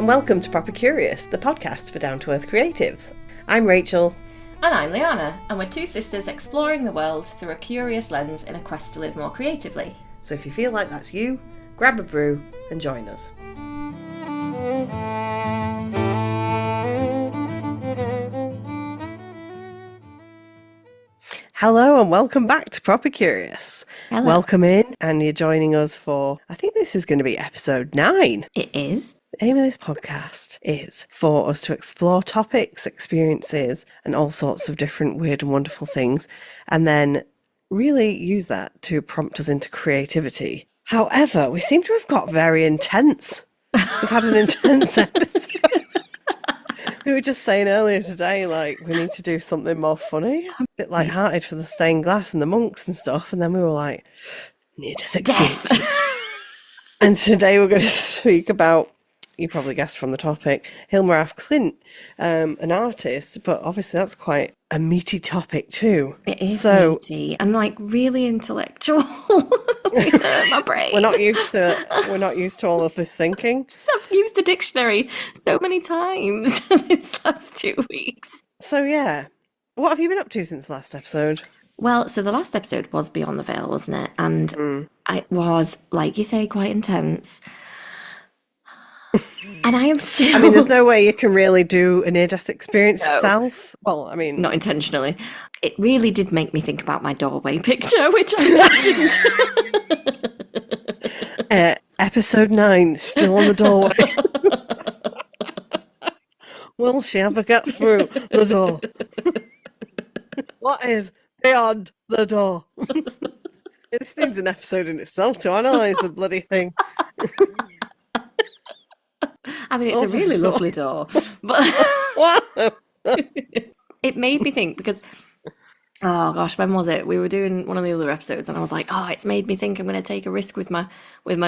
welcome to Proper Curious, the podcast for down-to-earth creatives. I'm Rachel. And I'm Liana, and we're two sisters exploring the world through a curious lens in a quest to live more creatively. So if you feel like that's you, grab a brew and join us. Hello and welcome back to Proper Curious. Hello. Welcome in, and you're joining us for, I think this is going to be episode 9. It is. The aim of this podcast is for us to explore topics, experiences, and all sorts of different weird and wonderful things, and then really use that to prompt us into creativity. However, we seem to have got very intense. We've had an intense episode. We were just saying earlier today, like, we need to do something more funny. A bit light-hearted for the stained glass and the monks and stuff. And then we were like, near-death experiences. And today we're going to speak about, you probably guessed from the topic, Hilma Af Klint, an artist. But obviously that's quite a meaty topic too. It is meaty. I'm like really intellectual. My brain. We're not used to it. We're not used to all of this thinking. I've used the dictionary so many times these last 2 weeks. So yeah, what have you been up to since the last episode? Well, so the last episode was Beyond the Veil, wasn't it? And it was, like you say, quite intense. And I am still... I mean, there's no way you can really do a near-death experience yourself. Well, I mean... Not intentionally. It really did make me think about my doorway picture, which I mentioned. Episode 9, still on the doorway. Will she ever get through the door? What is beyond the door? This needs an episode in itself to analyse the bloody thing. I mean, it's a really lovely door, but it made me think because, oh gosh, when was it? We were doing one of the other episodes, and I was like, oh, it's made me think I'm going to take a risk with my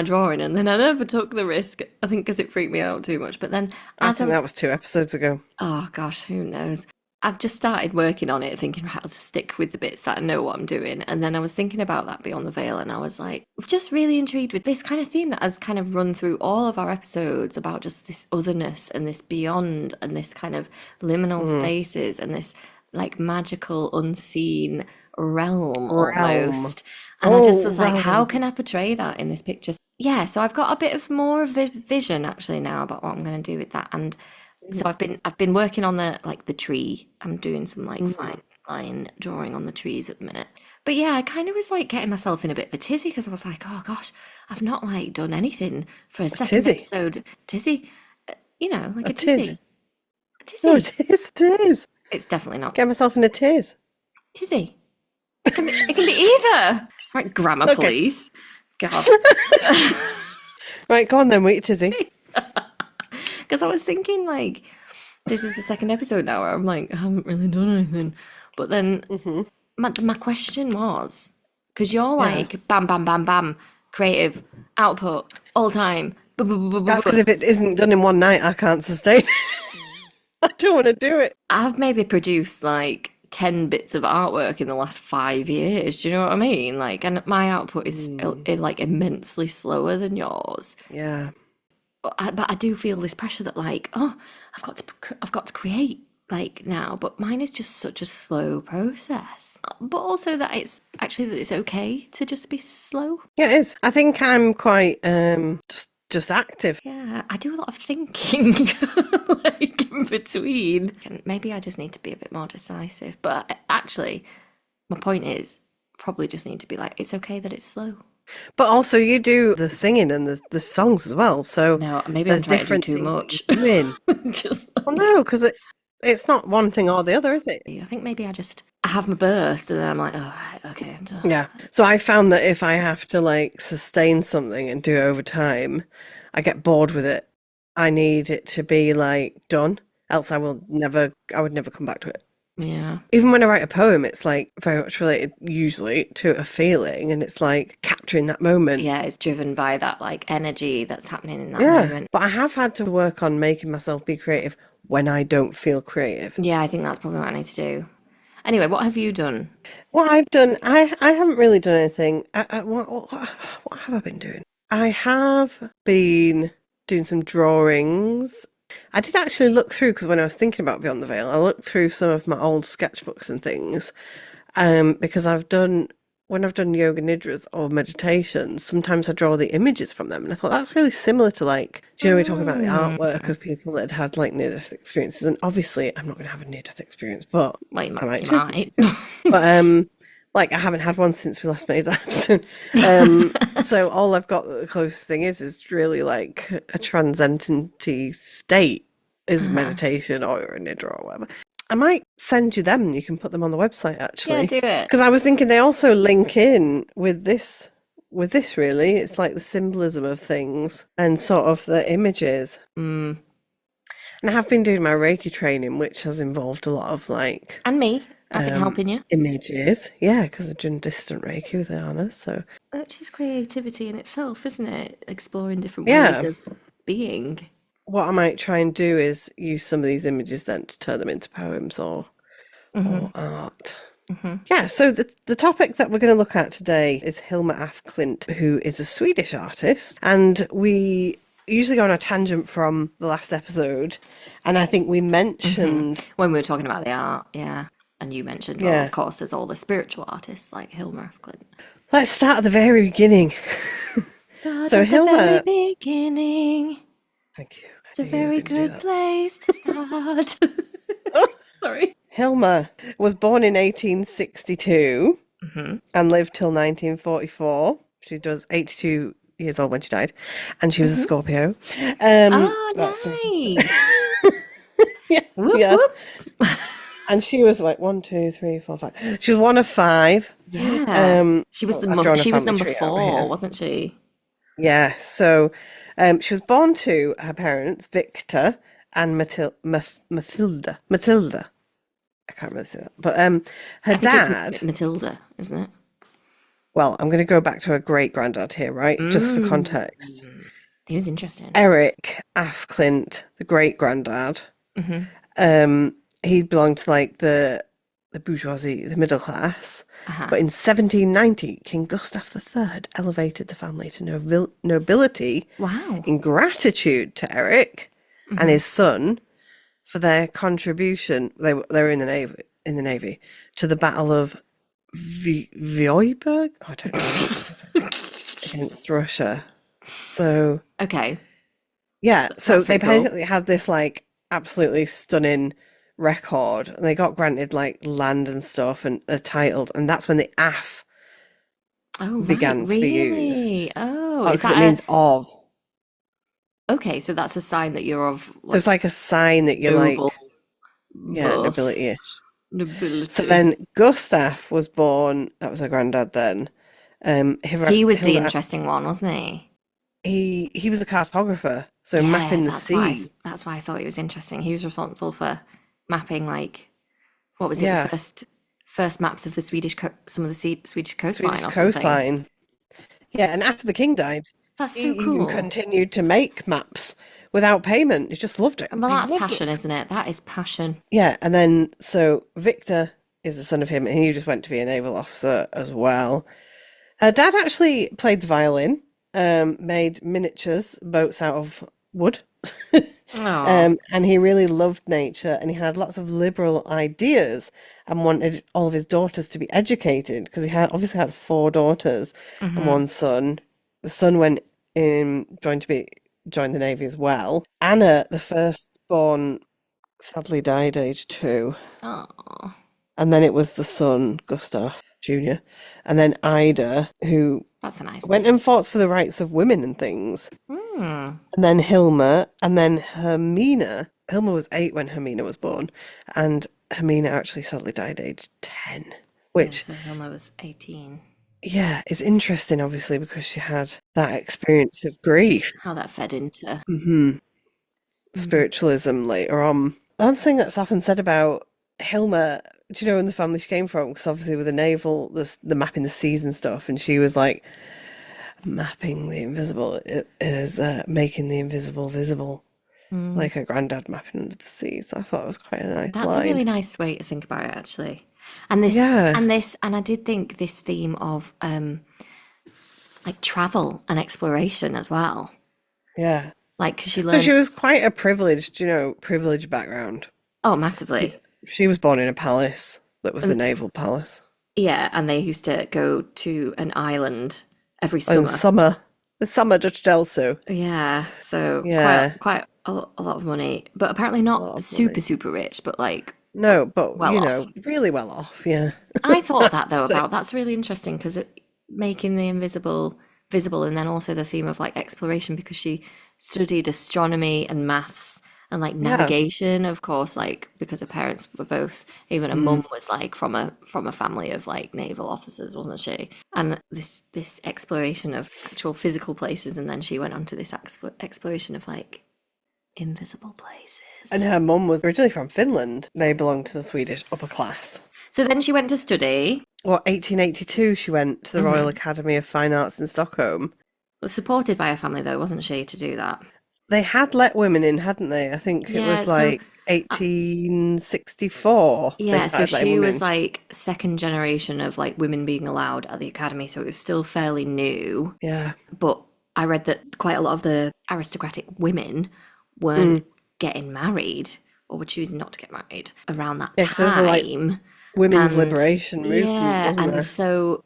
drawing, and then I never took the risk. I think because it freaked me out too much. But then, I think that was 2 episodes ago. Oh gosh, who knows? I've just started working on it, thinking how to stick with the bits that I know what I'm doing. And then I was thinking about that Beyond the Veil, and I was like, just really intrigued with this kind of theme that has kind of run through all of our episodes about just this otherness and this beyond and this kind of liminal spaces and this like magical unseen realm almost. And I just was like, how can I portray that in this picture? Yeah, so I've got a bit of more of a vision actually now about what I'm going to do with that. And so I've been working on the tree. I'm doing some like fine line drawing on the trees at the minute. But yeah, I kind of was like getting myself in a bit of a tizzy because I was like, oh gosh, I've not like done anything for a second episode. Tizzy, you know, like a tizzy. A tizzy. No, it is. It's definitely not. Get myself in a tiz. Tizzy. It can be either. Right, grammar, please. God. Right, go on then, wait, tizzy. Because I was thinking, like, this is the second episode now where I'm like, I haven't really done anything. But then my question was, because you're like, bam, bam, bam, bam, creative, output, all the time. That's because if it isn't done in one night, I can't sustain it. I don't want to do it. I've maybe produced, like, 10 bits of artwork in the last 5 years. Do you know what I mean? Like, and my output is, like, immensely slower than yours. Yeah. But I do feel this pressure that like, oh, I've got to create like now, but mine is just such a slow process. But also that it's okay to just be slow. Yeah, it is. I think I'm quite just active. Yeah, I do a lot of thinking like in between. And maybe I just need to be a bit more decisive. But actually, my point is probably just need to be like, it's okay that it's slow. But also you do the singing and the songs as well, so no, maybe I'm trying to do too much. Well, no, because it's not one thing or the other, is it? I think maybe I have my burst and then I'm like, oh, okay. Yeah. So I found that if I have to like sustain something and do it over time, I get bored with it. I need it to be like done, else I would never come back to it. Yeah. Even when I write a poem, it's like very much related usually to a feeling, and it's like capturing that moment. Yeah, it's driven by that like energy that's happening in that moment. But I have had to work on making myself be creative when I don't feel creative. Yeah, I think that's probably what I need to do. Anyway, what have you done? What I've done, I haven't really done anything. What have I been doing? I have been doing some drawings I did actually look through, because when I was thinking about Beyond the Veil, I looked through some of my old sketchbooks and things, because when I've done yoga nidras or meditations, sometimes I draw the images from them. And I thought that's really similar to, like, do you know, we're talking about the Mm. artwork of people that had like near-death experiences. And obviously I'm not going to have a near-death experience, but Well, I might you do. might. But like I haven't had one since we last made that episode. So all I've got, the closest thing is really like a transcendenty state is Uh-huh. meditation or a nidra or whatever. I might send you them and you can put them on the website Yeah, actually. do it. Because I was thinking they also link in with this really. It's like the symbolism of things and sort of the images. Mm. And I have been doing my Reiki training, which has involved a lot of like And me. I've been helping you. images. Yeah, because I've done distant Reiki with Anna. So Which is creativity in itself, isn't it? Exploring different ways yeah, of being. what I might try and do is use some of these images then to turn them into poems Hmm. or art. Hmm. Yeah, so the topic that we're going to look at today is Hilma Af Klint, who is a Swedish artist, and we usually go on a tangent from the last episode, and I think we Hmm. mentioned, When we were talking about the art, yeah. And you mentioned, well, yeah, of course, there's all the spiritual artists like Hilma Af Klint. let's start at the very beginning. Start So at the very Hilma, beginning. thank you. It's I a knew you were very going to do good that. place to start. Sorry. Hilma was born in 1862 Hmm. and lived till 1944. She was 82 years old when she died, and she was a Hmm. Scorpio. Oh, That's nice. yeah, Whoop, yeah. whoop. And she was like one, two, three, four, five. She was one of five. Yeah. I've drawn a She was family number tree over 4, here. wasn't she? Yeah, so she was born to her parents, Victor and Matilda. Matilda. I can't really say that. But her I think it's dad, Matilda, isn't it? well, I'm going to go back to her great granddad here, right? Just for Mm. context. He was interesting. Eric Af Klint, the great granddad, Hmm. he belonged to like the bourgeoisie, the middle class. Uh-huh. But in 1790, King Gustav III elevated the family to nobility Wow. in gratitude to Eric and Hmm. his son for their contribution. They were in the navy to the Battle of Vyborg. I don't know against Russia. So Okay, yeah, so that's they pretty cool. basically had this like absolutely stunning record, and they got granted like land and stuff and a title, and that's when the AF Oh, right, began to be used. really? Oh, Oh, is because it that means of. a okay? So that's a sign that you're of So it's like like a sign that you're noble like, yeah, birth, nobility-ish. So nobility. then Gustav was born, that was her granddad then. He was the Hilda, interesting one, wasn't he? he was a cartographer, so Yeah, mapping the sea. that's why I thought he was interesting. He was responsible for mapping like what was it, the Yeah, first maps of the some of the Swedish coastline Swedish or something. coastline. Yeah, and after the king died, That's he so even cool. continued to make maps without payment. He just loved it. Well, Just that's loved it. passion, isn't it? That is passion. Yeah, and then so Victor is the son of him, and he just went to be a naval officer as well. Her dad actually played the violin, made miniatures, boats out of wood. Oh. And he really loved nature, and he had lots of liberal ideas and wanted all of his daughters to be educated because he had obviously had four daughters and Hmm. one son. The son went in, joined the Navy as well. Anna, the firstborn, sadly died age 2. Oh, And then it was the son, Gustav Jr. And then Ida, who that's a nice went name. and fought for the rights of women and things. Hmm. And then Hilma, and then Hermina. Hilma was 8 when Hermina was born, and Hermina actually sadly died age 10, Yeah, which, so Hilma was 18. yeah, is interesting, obviously, because she had that experience of grief. How that fed into. Hmm. Mm. Spiritualism later on. One thing that's often said about Hilma, do you know, in the family she came from? Because obviously with the naval, the mapping the seas and stuff, and she was like, mapping the invisible is making the invisible visible, Mm. like her granddad mapping under the seas. I thought it was quite a nice That's a really line. nice way to think about it, actually. And this, Yeah, and I did think this theme of like travel and exploration as well. yeah, Like, 'cause she So she learned, was quite a privileged, privileged background. oh, massively. She was born in a palace that was the And naval palace. yeah, and they used to go to an island every In summer. summer, the summer Dutch Delso. Yeah, so Yeah, quite a lot of money, but apparently a not lot of super money. super rich, but like No, but well off. really well off. Yeah. I thought that though So, about that's really interesting because it making the invisible visible, and then also the theme of like exploration because she studied astronomy and maths and like yeah. navigation, of course, like because her parents were both, even her Mm. mum was like from a family of like naval officers, wasn't she? And this exploration of actual physical places, and then she went on to this exploration of like invisible And places. her mum was originally from Finland. They belonged to the Swedish upper class. So then she went to study, Well, 1882, she went to the Royal mhm, Academy of Fine Arts in Stockholm. was supported by her family though, wasn't she, to do that? They had let women in, hadn't they? I think it Yeah, was so like uh, 1864 they yeah, so started letting she women was in. like second generation of like women being allowed at the academy, so it was still fairly new. Yeah. But I read that quite a lot of the aristocratic women weren't Mm. getting married or were choosing not to get married around that Yeah, because there was a like time. women's And liberation movement, yeah, wasn't and there? so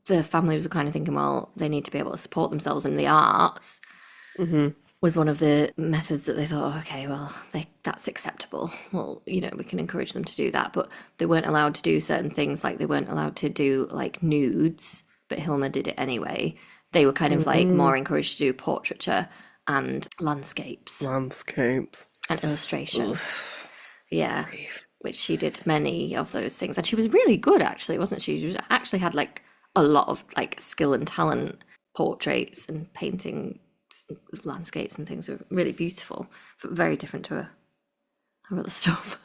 the families were kind of thinking, well, they need to be able to support themselves in the arts Hmm. was one of the methods that they thought, "Oh, okay, well, that's acceptable. Well, we can encourage them to do that, but they weren't allowed to do certain things, like they weren't allowed to do like nudes, but Hilma did it anyway. They were kind of like Mm. more encouraged to do portraiture and landscapes Landscapes. and illustration. Oof, Yeah, grief. which she did many of those things, and she was really good actually, wasn't she? Actually had like a lot of like skill and talent. Portraits and painting of landscapes and things were really beautiful, but very different to her other stuff.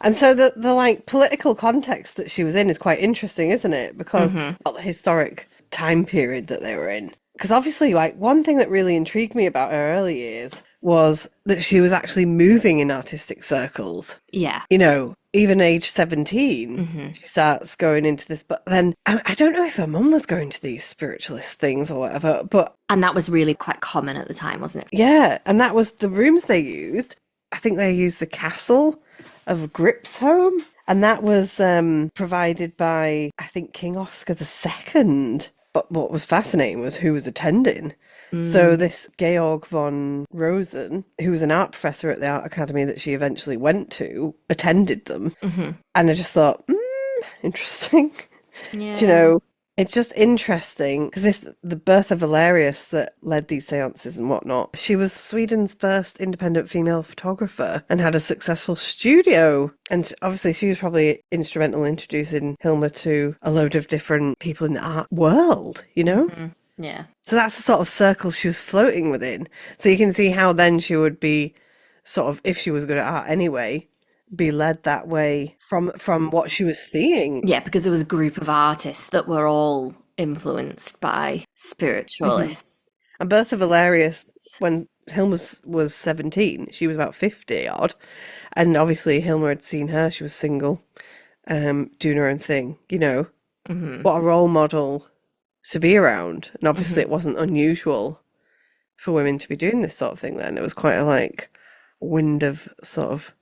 And so the like political context that she was in is quite interesting, isn't it? Because Hmm. of the historic time period that they were in. Because obviously, like one thing that really intrigued me about her early years was that she was actually moving in artistic circles. Yeah. Even age 17, Hmm. she starts going into this. But then I don't know if her mum was going to these spiritualist things or whatever, but And that was really quite common at the time, wasn't it? yeah, and that was the rooms they used. I think they used the castle of Gripsholm, and that was provided by, I think, King Oscar II. But what was fascinating was who was attending. So Mm. this Georg von Rosen, who was an art professor at the art academy that she eventually went to, attended them. Hmm. And I just thought, interesting. Do you Yeah. know, it's just interesting because the Bertha Valerius that led these seances and whatnot, she was Sweden's first independent female photographer and had a successful studio. And obviously, she was probably instrumental in introducing Hilma to a load of different people in the art world. Hmm. Yeah. So that's the sort of circle she was floating within. So you can see how then she would be sort of, if she was good at art anyway, be led that way from what she was seeing. Yeah, because there was a group of artists that were all influenced by Mhm. spiritualists. And Bertha Valerius, when Hilma was 17, she was about 50 odd. And obviously, Hilma had seen her, she was single, doing her own thing. Hmm. What a role model to be around. And obviously, Hmm. it wasn't unusual for women to be doing this sort of thing then. It was quite a like wind of sort of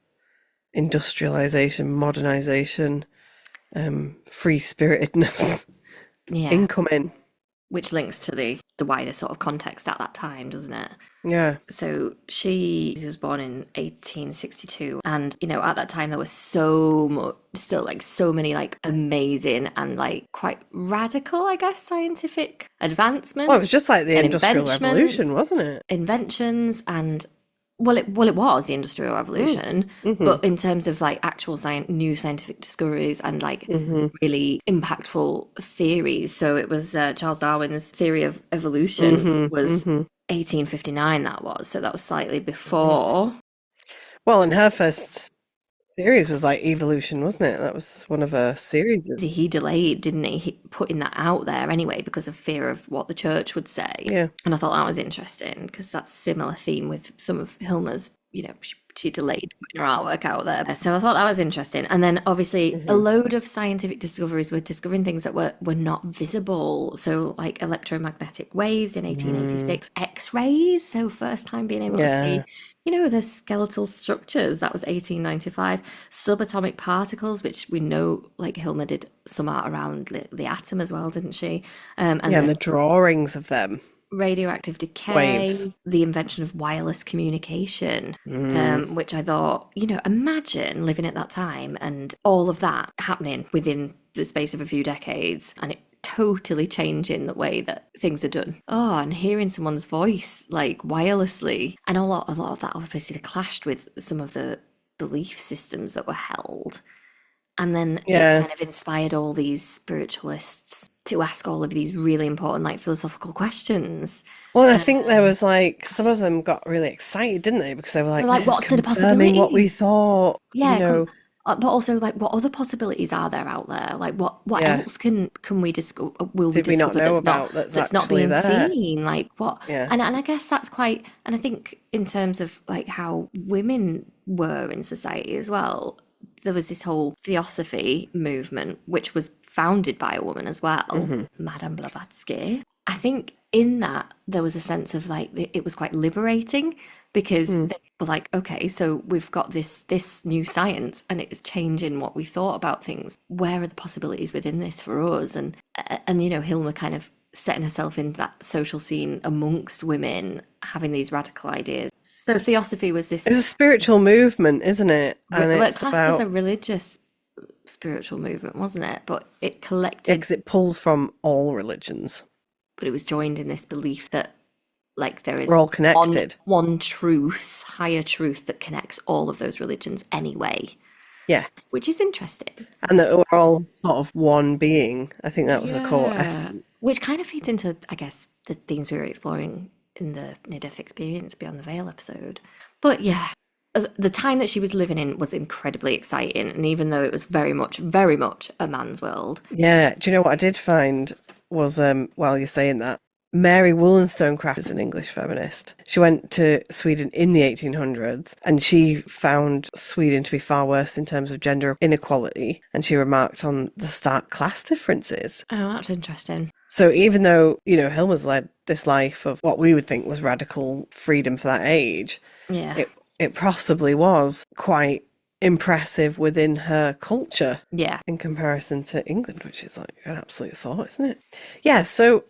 industrialization, modernization, free spiritedness Yeah. incoming. Which links to the wider sort of context at that time, doesn't it? Yeah. So she was born in 1862, and at that time there was so much, still like so many like amazing and like quite radical, I guess, scientific Well, it was just advancements like the and Industrial Revolution, wasn't it? inventions and it was the Industrial Mm. Revolution, Hmm. but in terms of like actual new scientific discoveries and like Hmm. really impactful theories. So it was Charles Darwin's theory of evolution Hmm. was Hmm. 1859 that was. So that was slightly Hmm. before. Well, and her first series was like Evolution, wasn't it? That was one of her series. He delayed, didn't he? Putting that out there anyway because of fear of what the church would say. Yeah. And I thought that was interesting because that's a similar theme with some of Hilma's she delayed putting her artwork out there. So I thought that was interesting. And then obviously a load of scientific discoveries were discovering things that were not visible. So like electromagnetic waves in 1886, X-rays. So first time being able to Yeah. see, the skeletal structures. That was 1895. Subatomic particles, which we know like Hilma did some art around the atom as well, didn't she? And Yeah, and then the drawings of them. radioactive Waves. decay, the invention of wireless communication, Mm. which I thought, imagine living at that time and all of that happening within the space of a few decades and it totally changing the way that things are done. Oh, and hearing someone's voice like wirelessly. And a lot of that obviously clashed with some of the belief systems that were held. And then it Yeah. kind of inspired all these spiritualists to ask all of these really important, like philosophical questions. Well, and I think there was like some of them got really excited, didn't they? Because they were They're like, like, this is what's the confirming what we possibilities? thought, Yeah, but also like, what other possibilities are there out there? Like, what Yeah. else can we discover? Will we Did we not discover know about that's that's not actually being there? seen? Like what? Yeah. And I guess that's quite. And I think in terms of like how women were in society as well, there was this whole theosophy movement, which was founded by a woman as well, Hmm. Madame Blavatsky. I think in that there was a sense of like it was quite liberating because Mm. they were like, okay, so we've got this new science and it's changing what we thought about things. Where are the possibilities within this for us? And Hilma kind of setting herself in that social scene amongst women, having these radical ideas. So theosophy was It's this a spiritual movement, isn't it? And well, it it's classed as a about, religious spiritual movement, wasn't it? But it yeah, collected, 'cause it pulls from all religions. but it was joined in this belief that like there We're is all connected. one truth, higher truth that connects all of those religions anyway, Yeah. which is interesting. And that we're all sort of one being. I think that was the core Yeah. essence. Which kind of feeds into, I guess, the themes we were exploring in the near-death experience Beyond the Veil episode. But yeah, the time that she was living in was incredibly exciting. And even though it was very much a man's world. Yeah. Do you know what I did find was, while you're saying that, Mary Wollstonecraft is an English feminist. She went to Sweden in the 1800s and she found Sweden to be far worse in terms of gender inequality. And she remarked on the stark class differences. Oh, that's interesting. So even though, Hilma's led this life of what we would think was radical freedom for that age, Yeah. it possibly was quite impressive within her culture Yeah. in comparison to England, which is like an absolute thought, isn't it? Yeah, so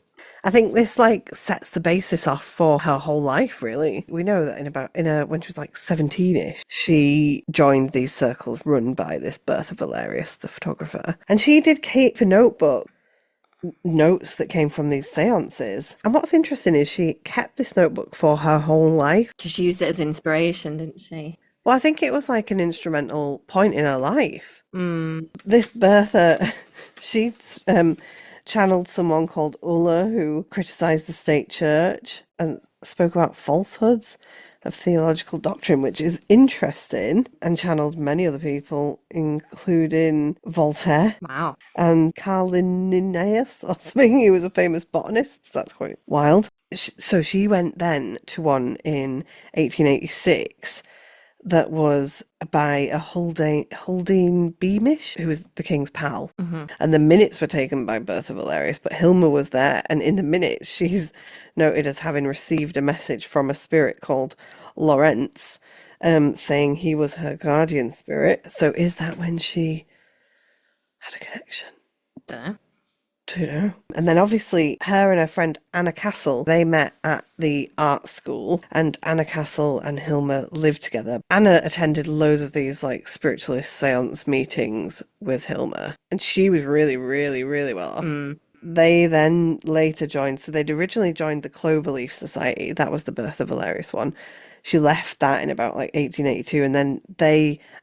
I think this like sets the basis off for her whole life, really. We know that when she was like 17-ish, she joined these circles run by this Bertha Valerius, the photographer. And she did keep a notebook, notes that came from these seances. And what's interesting is she kept this notebook for her whole life. Because she used it as inspiration, didn't she? Well, I think it was like an instrumental point in her life. Mm. This Bertha, she channeled someone called Ulla who criticised the state church and spoke about falsehoods of theological doctrine, which is interesting, and channeled many other people, including Voltaire. Wow. And Carl Linnaeus or something. He was a famous botanist. So that's quite wild. So she went then to one in 1886 that was by a Haldane Beamish, who was the king's pal. Mm-hmm. And the minutes were taken by Bertha Valerius, but Hilma was there. And in the minutes, she's noted as having received a message from a spirit called Lawrence, saying he was her guardian spirit. So is that when she had a connection? Don't know. Don't know. And then obviously her and her friend Anna Castle, they met at the art school, and Anna Castle and Hilma lived together. Anna attended loads of these like spiritualist seance meetings with Hilma, and she was really, really, really well off. Mm. They then later joined, so they'd originally joined the Cloverleaf Society. That was the Bertha Valerius one. She left that in about like 1882, and then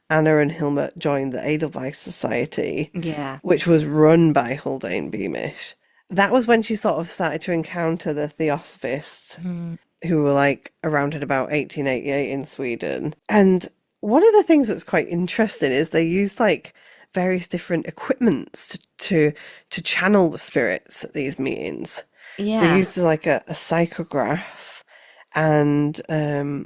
Anna and Hilma joined the Edelweiss Society, Yeah. which was run by Haldane Beamish. That was when she sort of started to encounter the Theosophists, who were like around at about 1888 in Sweden. And one of the things that's quite interesting is they used like various different equipments to channel the spirits at these meetings. So they Yeah. used like a psychograph and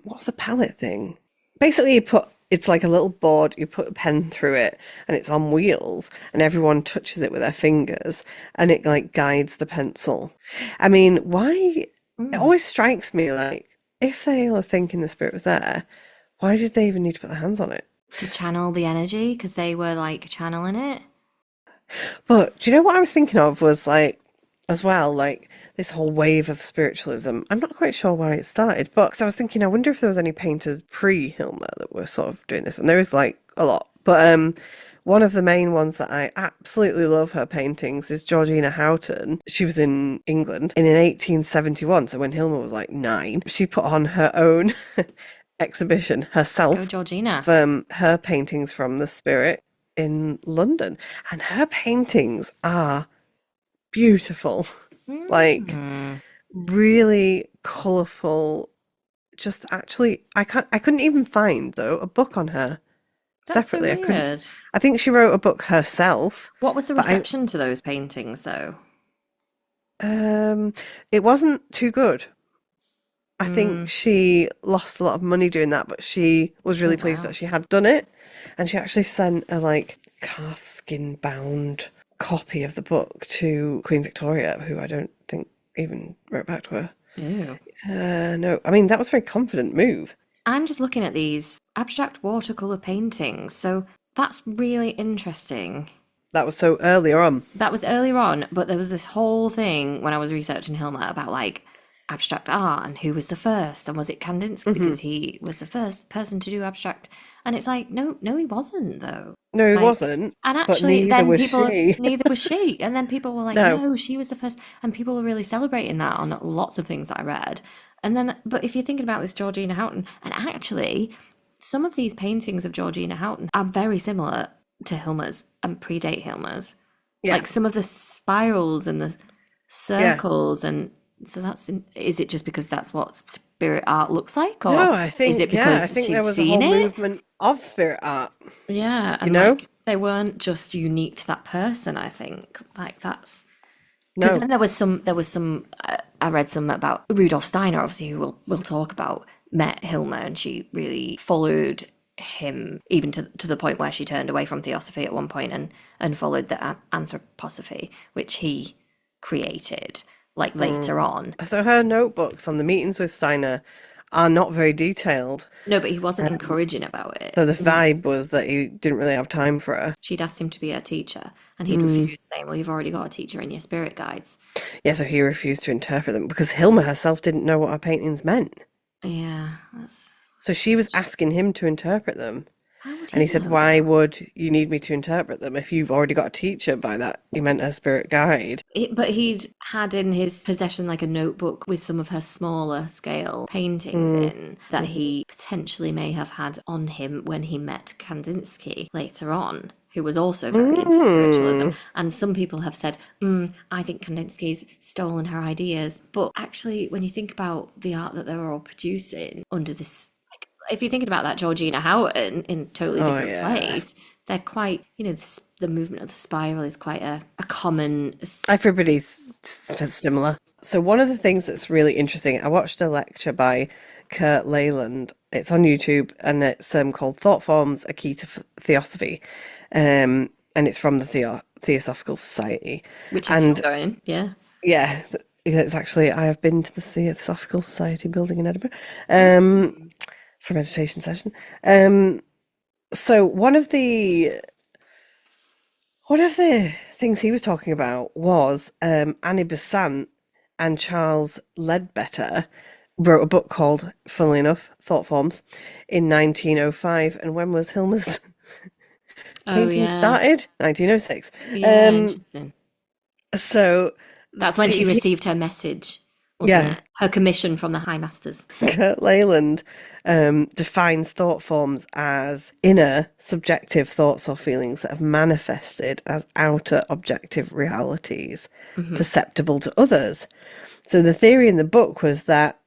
what's the palette thing? basically it's like a little board, you put a pen through it and it's on wheels and everyone touches it with their fingers and it like guides the pencil. I mean, why it Mm. always strikes me like if they are thinking the spirit was there, why did they even need to put their hands on it? To channel the energy because they were like channeling it. But do you know what I was thinking of was like as well, like this whole wave of spiritualism. I'm not quite sure why it started, but 'cause I was thinking, I wonder if there was any painters pre-Hilma that were sort of doing this, and there is like a lot. But one of the main ones that I absolutely love her paintings is Georgina Houghton. She was in England in 1871, so when Hilma was like 9, she put on her own exhibition Go herself Georgina. of her paintings from the spirit in London, and her paintings are beautiful, like Mm. really colourful. Just actually, I couldn't even find though a book on her That's so separately. I couldn't. weird. I think she wrote a book herself, What was the but reception to those paintings, though? it wasn't too good. I think Mm. she lost a lot of money doing that, but she was Oh, really pleased wow. that she had done it, and she actually sent a like calfskin bound copy of the book to Queen Victoria, who I don't think even wrote back to her. Ew. No, I mean that was a very confident move. I'm just looking at these abstract watercolor paintings, so that's really interesting. That was so earlier on. That was earlier on, but there was this whole thing when I was researching Hilma about like abstract art and who was the first, and was it Kandinsky Hmm. because he was the first person to do abstract? And it's like, no, no, he wasn't though. No, he Like, wasn't, and but actually, neither then was people, she. neither was she. And then people were like, No. no, she was the first. And people were really celebrating that on lots of things that I read. And then, but if you're thinking about this Georgina Houghton, and actually, some of these paintings of Georgina Houghton are very similar to Hilma's and predate Hilma's. Yeah. Like some of the spirals and the Yeah. circles, and so is it just because that's what spirit art looks like, or No, I is it think, yeah, I because think there she'd was a seen whole it? movement of spirit art, Yeah, you and know? like they weren't just unique to that person, I think. Like that's because No. then there was some I read some about Rudolf Steiner, obviously, who we'll talk about, met Hilma and she really followed him even to the point where she turned away from theosophy at one point and followed the anthroposophy, which he created like Mm. later on. So her notebooks on the meetings with Steiner are not very detailed. No, but he wasn't Um, encouraging about it. so the vibe was that he didn't really have time for her. She'd asked him to be her teacher, and he'd Mm. refused, saying, "Well, you've already got a teacher in your spirit guides." Yeah, so he refused to interpret them because Hilma herself didn't know what her paintings meant. Yeah, that's So she was strange. asking him to interpret them. How would And he he said, know why that? would you need me to interpret them if you've already got a teacher? By that, he meant a spirit guide. But he'd had in his possession like a notebook with some of her smaller scale paintings Mm. in that he potentially may have had on him when he met Kandinsky later on, who was also very into spiritualism. Mm. And some people have said, I think Kandinsky's stolen her ideas. But actually, when you think about the art that they were all producing under this, like, if you're thinking about that Georgina Houghton in a totally Oh, different yeah. place, they're quite, the movement of the spiral is quite a common. Everybody's similar. So one of the things that's really interesting, I watched a lecture by Kurt Leyland. It's on YouTube and it's called Thought Forms, A Key to Theosophy. And it's from the Theosophical Society. Which is still And going, yeah. yeah, it's actually, I have been to the Theosophical Society building in Edinburgh for a meditation session. So one of the things he was talking about was Annie Besant and Charles Ledbetter wrote a book called, funnily enough, Thought Forms in 1905. And when was Hilma's Oh, painting yeah. started? 1906. Yeah, Um, interesting. so That's when she he, received her message, wasn't yeah, it? Her commission from the High Masters. Kurt Leyland defines thought forms as inner subjective thoughts or feelings that have manifested as outer objective realities Hmm. perceptible to others. So the theory in the book was that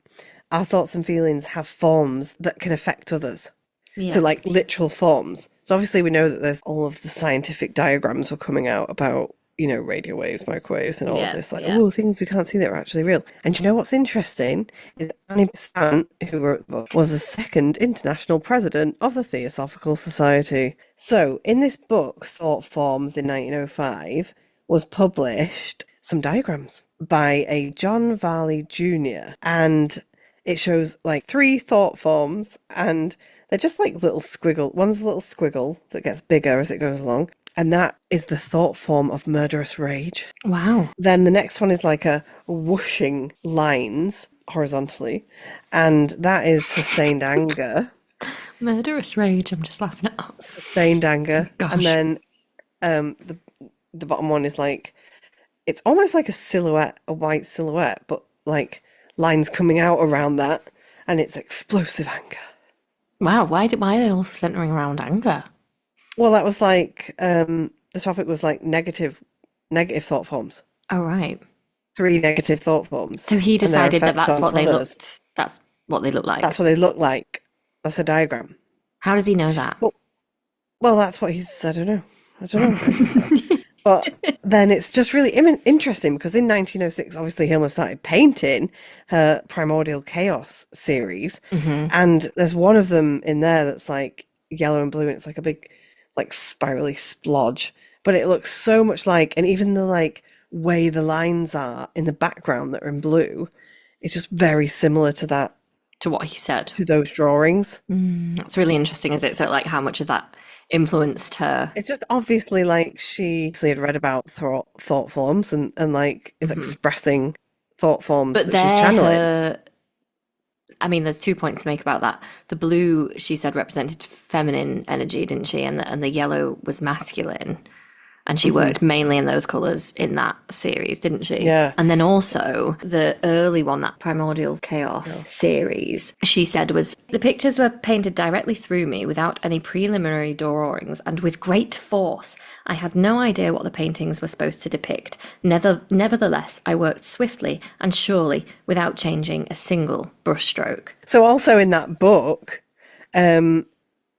our thoughts and feelings have forms that can affect others. So Yeah. like literal forms. So obviously we know that there's all of the scientific diagrams were coming out about radio waves, microwaves, and all of Yeah, this, like, yeah. oh, things we can't see that are actually real. And you know what's interesting is Annie Besant, who wrote the book, was the second international president of the Theosophical Society. So in this book, Thought Forms in 1905, was published some diagrams by a John Varley Jr. And it shows like 3 thought forms, and they're just like little squiggle. One's a little squiggle that gets bigger as it goes along, and that is the thought form of murderous rage. Wow. Then the next one is like a whooshing lines horizontally, and that is sustained anger. Murderous rage. I'm just laughing at that. Sustained anger. Gosh. And then the bottom one is like, it's almost like a silhouette, a white silhouette, but like lines coming out around that, and it's explosive anger. Wow. Why are they all centering around anger? Well, that was like the topic was like negative thought forms. Oh, right. 3 negative thought forms. So he and their decided that effect that's on what they others. looked. That's what they look like. That's what they look like. That's a diagram. How does he know that? Well, that's what he's. I don't know. I think so. But then it's just really interesting because in 1906, obviously Hilma started painting her Primordial Chaos series, and there's one of them in there that's like yellow and blue, and it's like a big, like spirally splodge. But it looks so much like, and even the like way the lines are in the background that are in blue, it's just very similar to that, To what he said. to those drawings. That's really interesting, is it? So, like, how much of that influenced her? It's just obviously like she had read about thought forms and like is expressing thought forms But that she's channeling. I mean, there's 2 points to make about that. The blue, she said, represented feminine energy, didn't she? And the yellow was masculine. And she worked mainly in those colours in that series, didn't she? Yeah. And then also the early one, that Primordial Chaos series, she said was, the pictures were painted directly through me without any preliminary drawings and with great force. I had no idea what the paintings were supposed to depict. Nevertheless, I worked swiftly and surely without changing a single brushstroke. So also in that book, in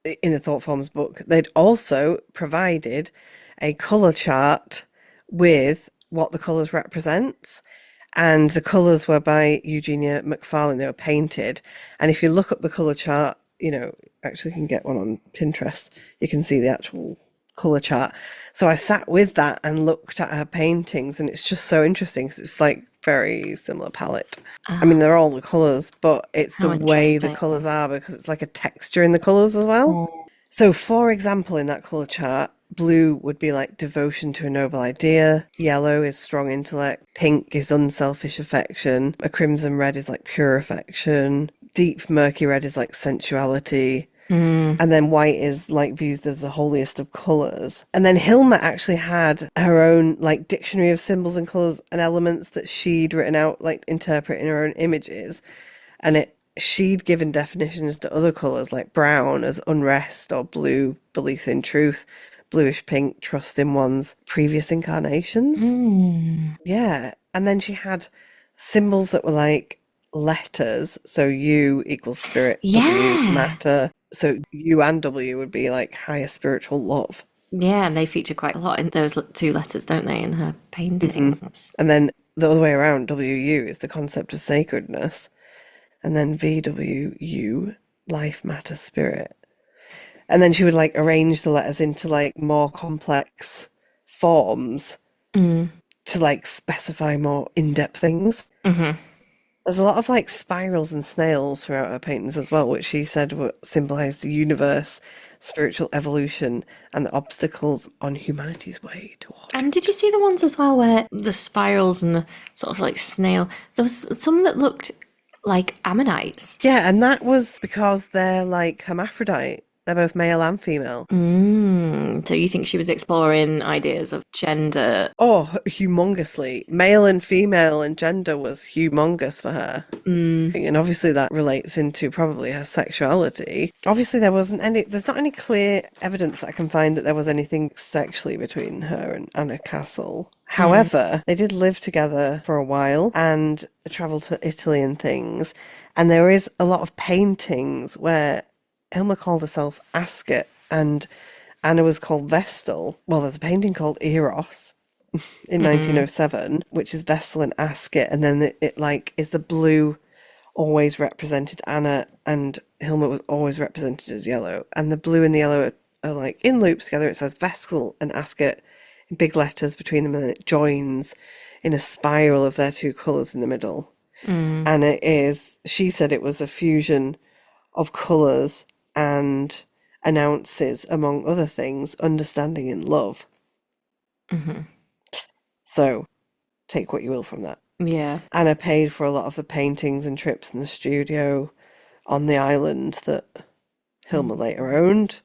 the Thought Forms book, they'd also provided a colour chart with what the colours represents. And the colours were by Eugenia McFarlane. They were painted. And if you look up the colour chart, actually you can get one on Pinterest. You can see the actual colour chart. So I sat with that and looked at her paintings, and it's just so interesting because it's like very similar palette. I mean, they're all the colours, but it's the way the colours are because it's like a texture in the colours as well. So, for example, in that colour chart, blue would be like devotion to a noble idea. Yellow is strong intellect. Pink is unselfish affection. A crimson red is like pure affection. Deep murky red is like sensuality. And then white is like viewed as the holiest of colours. And then Hilma actually had her own like dictionary of symbols and colours and elements that she'd written out, like interpreting her own images. And she'd given definitions to other colours like brown as unrest, or blue, belief in truth, bluish pink, trust in one's previous incarnations. Yeah. And then she had symbols that were like letters. So U equals spirit, W matter. So U and W would be like higher spiritual love. Yeah, and they feature quite a lot in those 2 letters, don't they, in her paintings? And then the other way around, WU is the concept of sacredness. And then VWU, life, matter, spirit. And then she would like arrange the letters into like more complex forms to like specify more in-depth things. There's a lot of like spirals and snails throughout her paintings as well, which she said symbolise the universe, spiritual evolution, and the obstacles on humanity's way toward. And did you see the ones as well where the spirals and the sort of like snail, there was some that looked like ammonites? Yeah, and that was because they're like hermaphrodite. They're both male and female. So you think she was exploring ideas of gender? Oh, humongously. Male and female and gender was humongous for her. And obviously that relates into probably her sexuality. Obviously there's not any clear evidence that I can find that there was anything sexually between her and Anna Castle. However, they did live together for a while and travel to Italy and things. And there is a lot of paintings where Hilma called herself Ascot and Anna was called Vestal. Well, there's a painting called Eros, in 1907, which is vessel and asket, and then it like is the blue always represented Anna, and Hilma was always represented as yellow, and the blue and the yellow are like in loops together. It says vessel and asket in big letters between them, and then it joins in a spiral of their two colours in the middle. And it is, she said it was a fusion of colours and announces, among other things, understanding and love. So take what you will from that. Yeah. Anna paid for a lot of the paintings and trips in the studio on the island that Hilma later owned.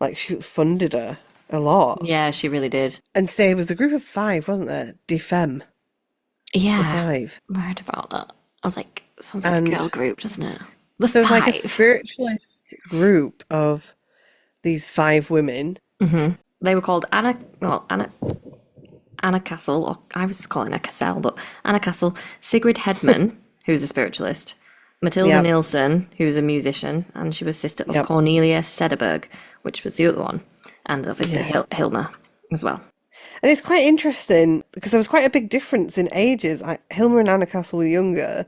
Like, she funded her a lot. Yeah, she really did. And there was a group of 5, wasn't there? De Femme, the Yeah, 5. I heard about that. I was like, sounds like a And girl group, doesn't it? The so it's like a 5. spiritualist group of these 5 women. They were called Anna Castle, or I was calling her Cassell, but Anna Castle, Sigrid Hedman, who's a spiritualist, Matilda Yep, Nielsen, who's a musician, and she was sister of yep, Cornelia Sederberg, which was the other one, and obviously yes. Hilma as well. And it's quite interesting because there was quite a big difference in ages. Hilma and Anna Castle were younger,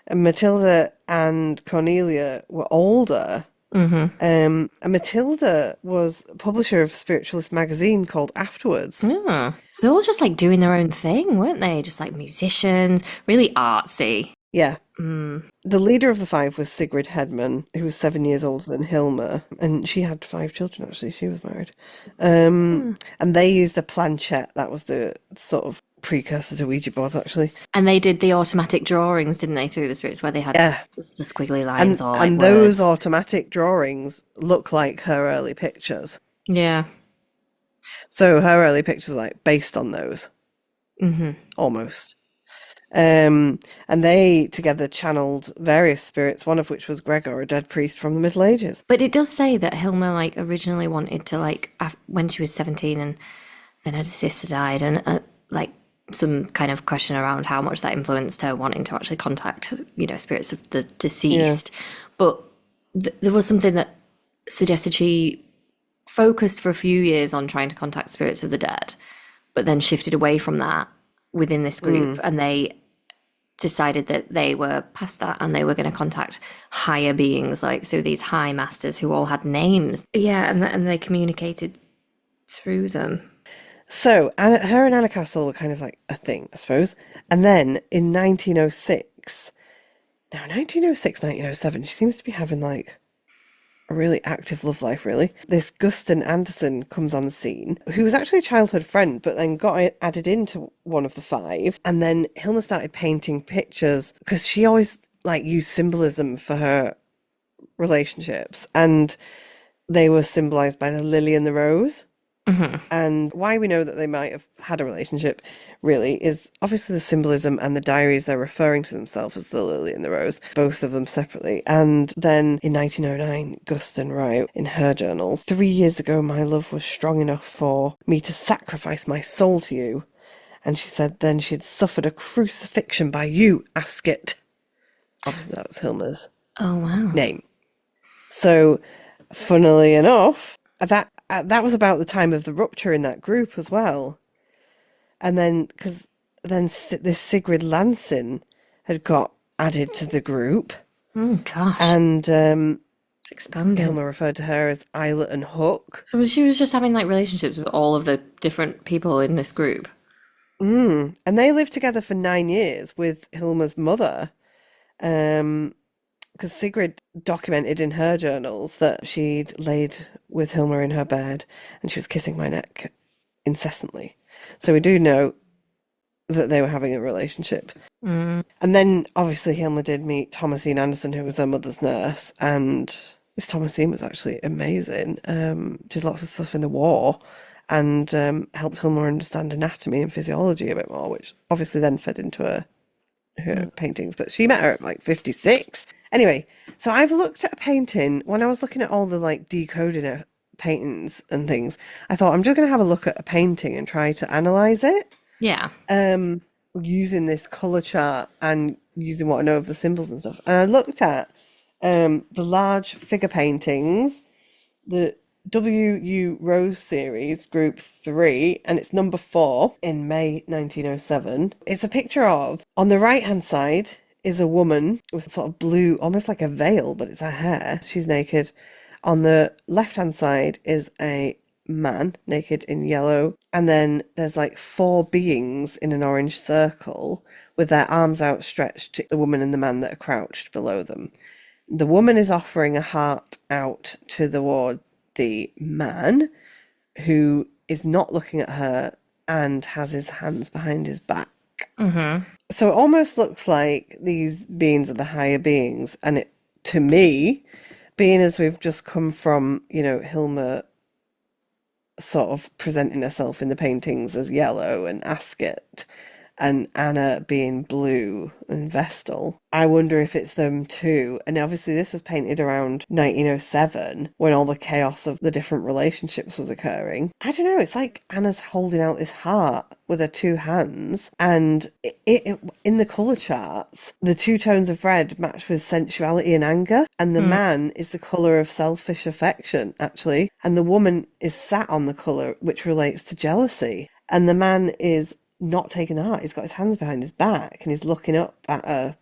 and Matilda and Cornelia were older. And Matilda was publisher of a spiritualist magazine called Afterwards. Yeah. They're all just like doing their own thing, weren't they? Just like musicians, really artsy. Yeah. The leader of the 5 was Sigrid Hedman, who was 7 years older than Hilma, and she had 5 children, actually. She was married. And they used a planchette. That was the sort of precursor to Ouija boards, actually. And they did the automatic drawings, didn't they, through the spirits, where they had Yeah. just the squiggly lines or like And those words. automatic drawings look like her early pictures. Yeah. So her early pictures are like based on those, almost. And they together channeled various spirits, one of which was Gregor, a dead priest from the Middle Ages. But it does say that Hilma like originally wanted to like when she was 17 and then her sister died and like some kind of question around how much that influenced her wanting to actually contact, spirits of the deceased. But there was something that suggested she focused for a few years on trying to contact spirits of the dead, but then shifted away from that within this group, and they decided that they were past that and they were going to contact higher beings, like so these high masters who all had names. Yeah, and they communicated through them. So her and Anna Castle were kind of like a thing, I suppose. And then in 1906, 1907, she seems to be having like a really active love life, really. This Guston Anderson comes on the scene, who was actually a childhood friend, but then got added into one of the 5. And then Hilma started painting pictures because she always like used symbolism for her relationships, and they were symbolized by the lily and the rose. And why we know that they might have had a relationship really is obviously the symbolism and the diaries they're referring to themselves as the lily and the rose, both of them separately. And then in 1909, Guston wrote in her journal, 3 years ago my love was strong enough for me to sacrifice my soul to you. And she said then she'd suffered a crucifixion by you, Asket. Obviously that was Hilma's name. So funnily enough, that was about the time of the rupture in that group as well. And then, because then this Sigrid Lansin had got added to the group. Oh, gosh. And It's expanding. Hilma referred to her as Eyelet and Hook. So she was just having like relationships with all of the different people in this group. And they lived together for 9 years with Hilma's mother. Because Sigrid documented in her journals that she'd laid with Hilma in her bed and she was kissing my neck incessantly. So we do know that they were having a relationship. And then obviously Hilma did meet Thomasine Anderson, who was her mother's nurse, and this Thomasine was actually amazing. Did lots of stuff in the war and helped Hilma understand anatomy and physiology a bit more, which obviously then fed into her paintings. But she met her at like 56. Anyway, so I've looked at a painting. When I was looking at all the like decoding paintings and things, I thought I'm just going to have a look at a painting and try to analyze it. Yeah. Using this color chart and using what I know of the symbols and stuff. And I looked at the large figure paintings, the W.U. Rose series, Group 3, and it's number 4 in May 1907. It's a picture of, on the right-hand side is a woman with sort of blue, almost like a veil, but it's her hair. She's naked. On the left-hand side is a man naked in yellow, and then there's like 4 beings in an orange circle with their arms outstretched to the woman and the man that are crouched below them. The woman is offering a heart out toward the man, who is not looking at her and has his hands behind his back. So it almost looks like these beings are the higher beings, and it, to me, being as we've just come from, Hilma sort of presenting herself in the paintings as yellow and Ascot, and Anna being blue and Vestal. I wonder if it's them too. And obviously this was painted around 1907 when all the chaos of the different relationships was occurring. I don't know, it's like Anna's holding out this heart with her 2 hands, and it in the colour charts, the 2 tones of red match with sensuality and anger, and the man is the colour of selfish affection, actually, and the woman is sat on the colour which relates to jealousy, and the man is not taking the heart. He's got his hands behind his back and he's looking up at a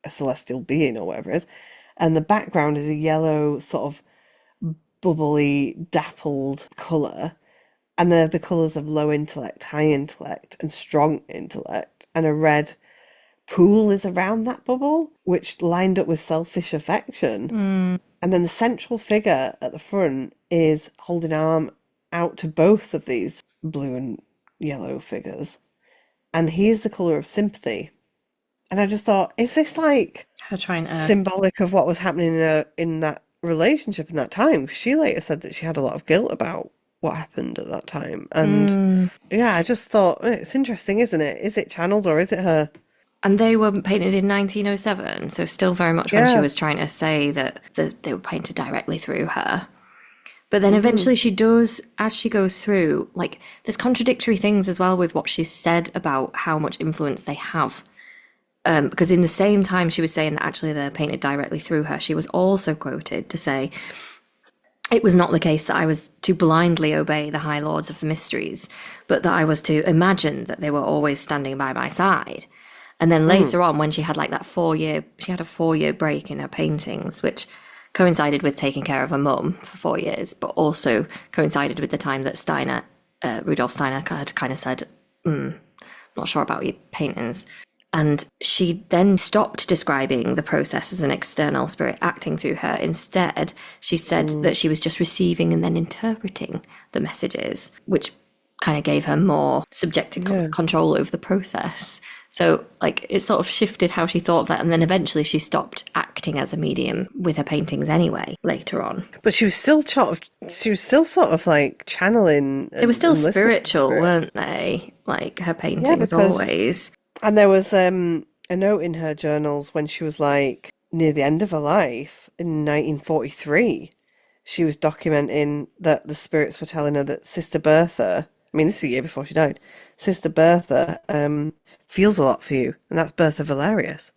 celestial being or whatever it is, and the background is a yellow sort of bubbly dappled colour, and they're the colours of low intellect, high intellect and strong intellect, and a red pool is around that bubble which lined up with selfish affection. And then the central figure at the front is holding an arm out to both of these blue and yellow figures, and he is the colour of sympathy. And I just thought, is this like Her trying to symbolic of what was happening in that relationship in that time? 'Cause she later said that she had a lot of guilt about what happened at that time. And yeah, I just thought, it's interesting, isn't it? Is it channeled or is it her? And they were painted in 1907, so still very much when she Yeah. was trying to say that they were painted directly through her. But then eventually she does, as she goes through, like, there's contradictory things as well with what she's said about how much influence they have. Because in the same time she was saying that actually they're painted directly through her, she was also quoted to say, it was not the case that I was to blindly obey the High Lords of the Mysteries, but that I was to imagine that they were always standing by my side. And then later on, when she had like that 4-year, she had a 4-year break in her paintings, which coincided with taking care of her mum for 4 years, but also coincided with the time that Rudolf Steiner had kind of said, not sure about your paintings. And she then stopped describing the process as an external spirit acting through her. Instead, she said that she was just receiving and then interpreting the messages, which kind of gave her more subjective control over the process. So, like, it sort of shifted how she thought of that. And then eventually she stopped acting as a medium with her paintings anyway, later on. But she was still sort of like channeling. They were still and listening to spiritual, spirits. weren't they? Like, her paintings Yeah, because always. and there was a note in her journals when she was like near the end of her life in 1943. She was documenting that the spirits were telling her that Sister Bertha, I mean, this is a year before she died, Sister Bertha feels a lot for you, and that's Bertha Valerius,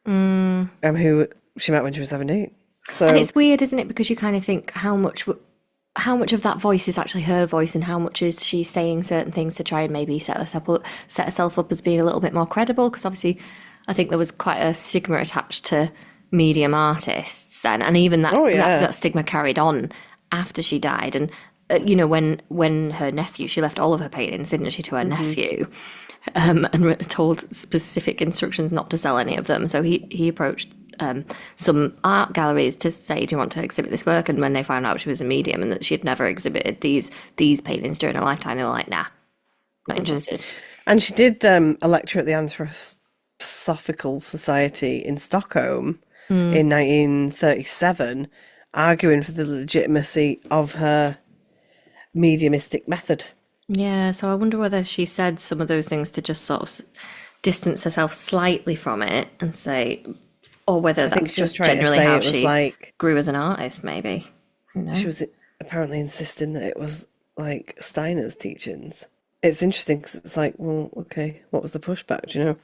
who she met when she was 17. So, And it's weird, isn't it? Because you kind of think how much of that voice is actually her voice, and how much is she saying certain things to try and maybe set herself up as being a little bit more credible. Because obviously, I think there was quite a stigma attached to medium artists then, and even that stigma carried on after she died. And when her nephew, she left all of her paintings, didn't she, to her nephew, and told specific instructions not to sell any of them. So he approached some art galleries to say, do you want to exhibit this work? And when they found out she was a medium and that she had never exhibited these paintings during her lifetime, they were like, nah, not interested. and she did a lecture at the Anthroposophical Society in Stockholm in 1937, arguing for the legitimacy of her mediumistic method. Yeah, so I wonder whether she said some of those things to just sort of distance herself slightly from it and say, or whether I think that's she was just trying to generally say how it was she like grew as an artist, maybe. Who knows? she was apparently insisting that it was like Steiner's teachings. It's interesting because it's like, well, okay, what was the pushback? Do you know?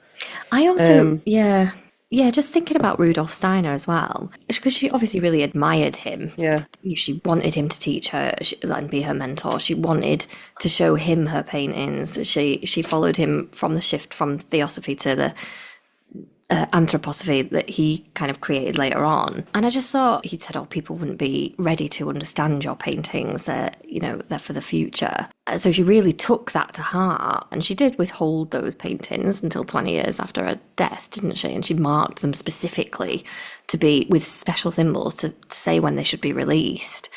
I also, yeah, Yeah, just thinking about Rudolf Steiner as well, because she obviously really admired him. Yeah. She wanted him to teach her and be her mentor. She wanted to show him her paintings. She followed him from the shift from theosophy to the anthroposophy that he kind of created later on. And I just thought he'd said, "Oh, people wouldn't be ready to understand your paintings. They're for the future." So she really took that to heart, and she did withhold those paintings until 20 years after her death, didn't she? And she marked them specifically to be with special symbols to say when they should be released.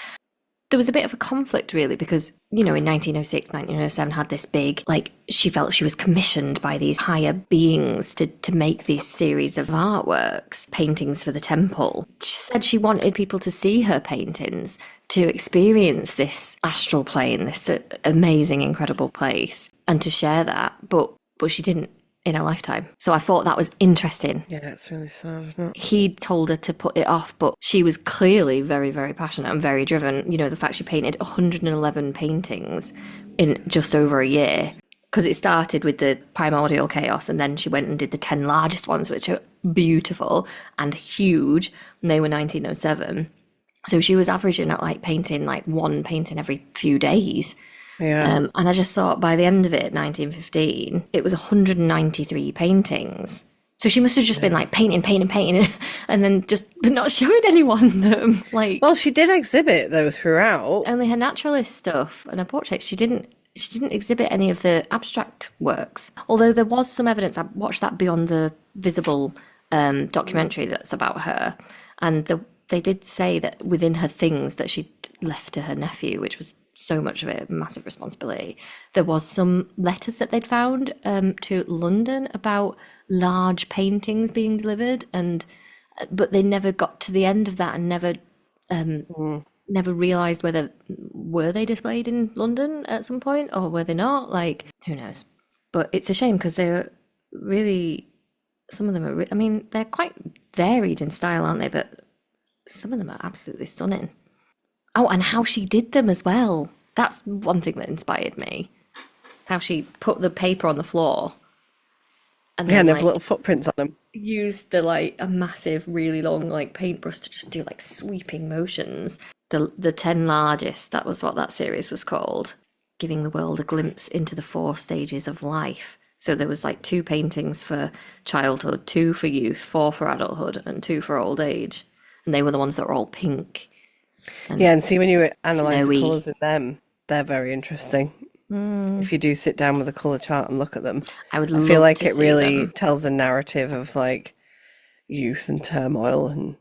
There was a bit of a conflict, really, because, in 1906, 1907 had this big, she felt she was commissioned by these higher beings to make these series of artworks, paintings for the temple. She said she wanted people to see her paintings, to experience this astral plane, this amazing, incredible place, and to share that, but she didn't in her lifetime. So I thought that was interesting. Yeah, it's really sad, isn't it? He told her to put it off, but she was clearly very, very passionate and very driven. The fact she painted 111 paintings in just over a year, because it started with the primordial chaos, and then she went and did the 10 largest ones, which are beautiful and huge, and they were 1907. So she was averaging at painting one painting every few days. Yeah. And I just thought by the end of it, 1915, it was 193 paintings. So she must have just been painting, and then but not showing anyone them. Well, she did exhibit though throughout. Only her naturalist stuff and her portraits. She didn't exhibit any of the abstract works. Although there was some evidence. I watched that Beyond the Visible documentary that's about her, and they did say that within her things that she'd left to her nephew, which was so much of it, massive responsibility. There was some letters that they'd found to London about large paintings being delivered, but they never got to the end of that and never realised were they displayed in London at some point or were they not? Who knows? But it's a shame because they're really, some of them are, they're quite varied in style, aren't they? But some of them are absolutely stunning. Oh, and how she did them as well. That's one thing that inspired me. How she put the paper on the floor. And then, there's little footprints on them. Used a massive, really long, paintbrush to just do, sweeping motions. The 10 largest, that was what that series was called. Giving the world a glimpse into the 4 stages of life. So there was, 2 paintings for childhood, 2 for youth, 4 for adulthood, and 2 for old age. And they were the ones that were all pink. And see, when you analyse the colours in them, they're very interesting. If you do sit down with a colour chart and look at them, I feel like it really tells a narrative of youth and turmoil and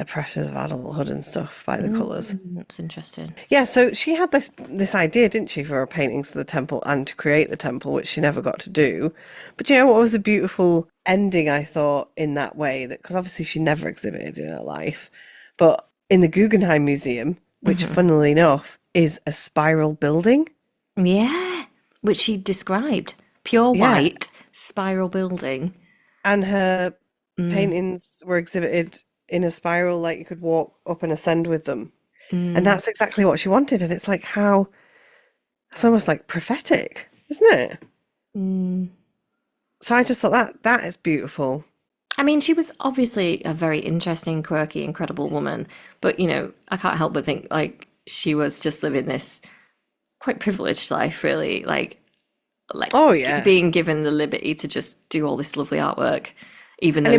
pressures of adulthood and stuff by the colours. That's interesting. Yeah, so she had this idea, didn't she, for her paintings for the temple and to create the temple, which she never got to do. But you know what was a beautiful ending, I thought, in that way? Because obviously she never exhibited in her life, but in the Guggenheim Museum, which funnily enough is a spiral building. Yeah, which she described. Pure white spiral building. And her paintings were exhibited in a spiral, you could walk up and ascend with them. And that's exactly what she wanted. And it's it's almost prophetic, isn't it? So I just thought that is beautiful. She was obviously a very interesting, quirky, incredible woman. But, I can't help but think, she was just living this quite privileged life, really. Oh, yeah. Being given the liberty to just do all this lovely artwork, even though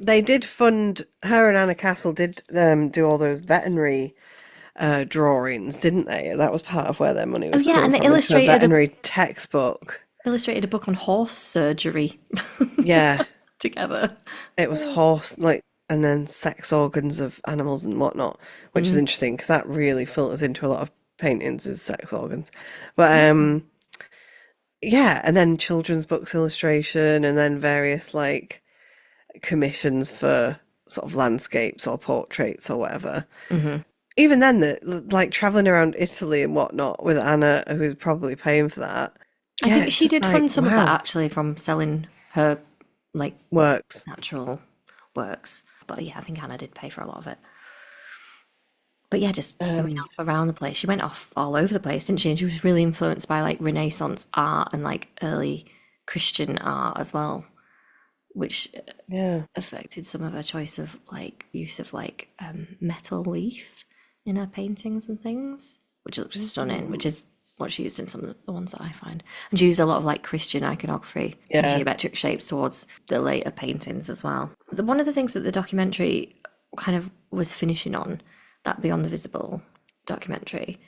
they did fund, her and Anna Castle did do all those veterinary drawings, didn't they? That was part of where their money was coming and they from, illustrated a veterinary textbook. Illustrated a book on horse surgery. Yeah. Together. It was horse, and then sex organs of animals and whatnot, which is interesting because that really filters into a lot of paintings as sex organs. But and then children's books illustration, and then various commissions for sort of landscapes or portraits or whatever. Even then, traveling around Italy and whatnot with Anna, who's probably paying for that. I think she did fund some of that actually from selling her works, natural works. But I think Anna did pay for a lot of it. But just going off around the place. She went off all over the place, didn't she? And she was really influenced by Renaissance art and early Christian art as well. which Yeah. affected some of her choice of like use of like metal leaf in her paintings and things, which looks stunning, which is what she used in some of the ones that I find. And she used a lot of like Christian iconography and Yeah. geometric shapes towards the later paintings as well. One of the things that the documentary kind of was finishing on, that Beyond the Visible documentary,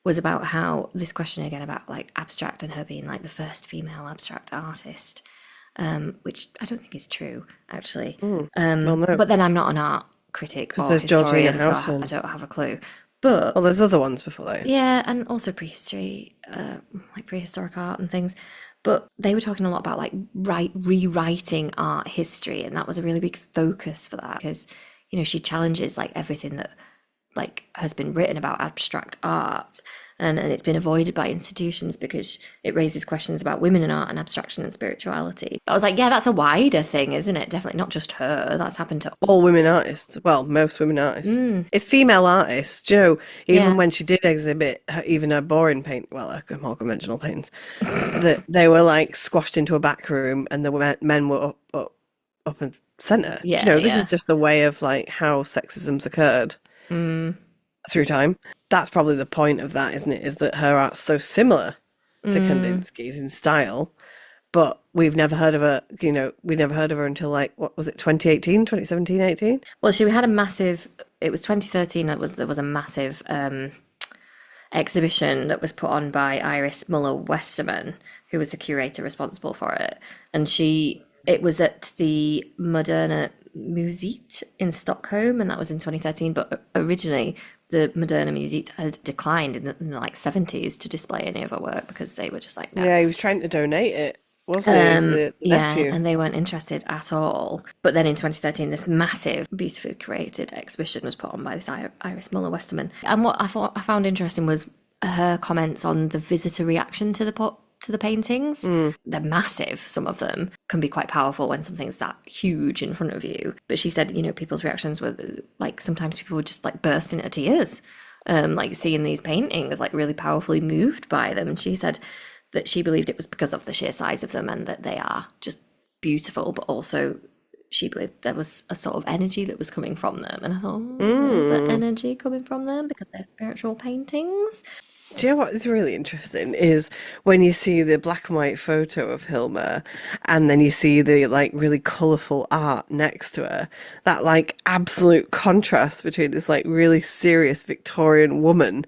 was about how this question again about like abstract and her being like the first female abstract artist, which I don't think is true actually. Well, no, But then I'm not an art critic because or there's Georgina historian, so I Houghton. don't have a clue. But Well, there's other ones before that. yeah, and also prehistory, like prehistoric art and things. But they were talking a lot about like rewriting art history, and that was a really big focus for that because, you know, she challenges like everything that like has been written about abstract art, and it's been avoided by institutions because it raises questions about women in art and abstraction and spirituality. I was like, yeah, that's a wider thing, isn't it? Definitely not just her. That's happened to All women artists. Well, most women artists. It's female artists. Do you know, even yeah. when she did exhibit even her boring paint, well, her more conventional paintings, that they were like squashed into a back room and the men were up and centre. Do you Yeah, know, this is yeah. just a way of like how sexism's occurred through time. That's probably the point of that, isn't it? Is that her art's so similar to Kandinsky's in style, but we've never heard of her, you know, we never heard of her until like, what was it, 2018, 2017, 18? Well, she had a massive, it was 2013 that there was a massive exhibition that was put on by Iris Muller Westerman, who was the curator responsible for it. And it was at the Moderna Museet in Stockholm, and that was in 2013. But originally, the Moderna Museet had declined in the like 70s to display any of her work because they were just like, no. Yeah, he was trying to donate it, wasn't he? The Yeah, nephew. and they weren't interested at all. But then in 2013, this massive, beautifully curated exhibition was put on by this Iris Muller Westerman. And what I found interesting was her comments on the visitor reaction to the paintings. They're massive. Some of them can be quite powerful when something's that huge in front of you. But she said, you know, people's reactions were like sometimes people would just like burst into tears, like seeing these paintings, like really powerfully moved by them. And she said that she believed it was because of the sheer size of them and that they are just beautiful, but also she believed there was a sort of energy that was coming from them. And I thought, there's that energy coming from them because they're spiritual paintings. Do you know what is really interesting is when you see the black and white photo of Hilma and then you see the like really colourful art next to her, that like absolute contrast between this like really serious Victorian woman